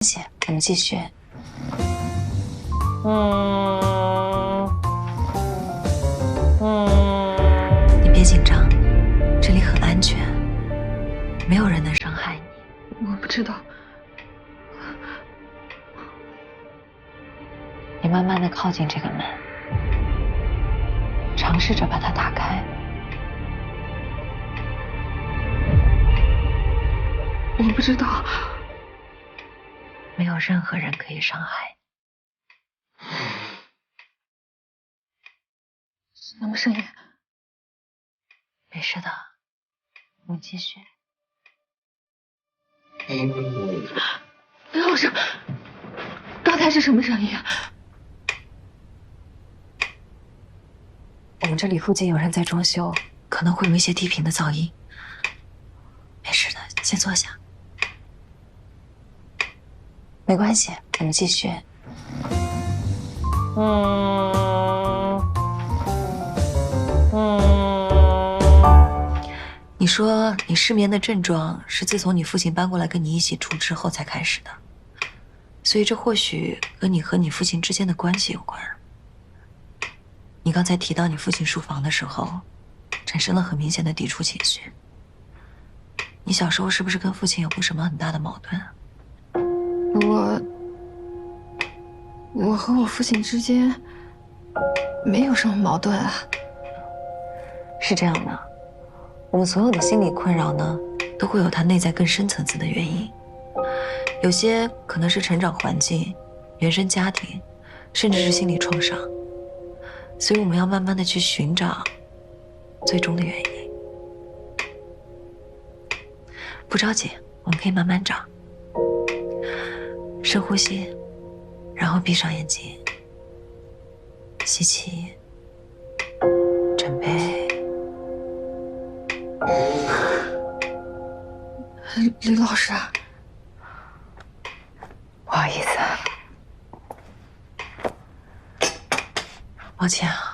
系，我们继续。你别紧张，这里很安全，没有人能伤害你。我不知道。你慢慢的靠近这个门，尝试着把它打开。我不知道。没有任何人可以伤害你。什么声音？没事的，我们继续。老师，刚才是什么声音？我们这里附近有人在装修，可能会有一些低频的噪音。没事的，先坐下。没关系，我们继续。你说你失眠的症状是自从你父亲搬过来跟你一起住之后才开始的，所以这或许跟你和你父亲之间的关系有关。你刚才提到你父亲书房的时候，产生了很明显的抵触情绪。你小时候是不是跟父亲有过什么很大的矛盾啊？我和我父亲之间没有什么矛盾啊。是这样的，我们所有的心理困扰呢，都会有它内在更深层次的原因。有些可能是成长环境、原生家庭，甚至是心理创伤。所以我们要慢慢的去寻找最终的原因。不着急，我们可以慢慢找。深呼吸，然后闭上眼睛，吸气，准备。李老师，不好意思，抱歉啊。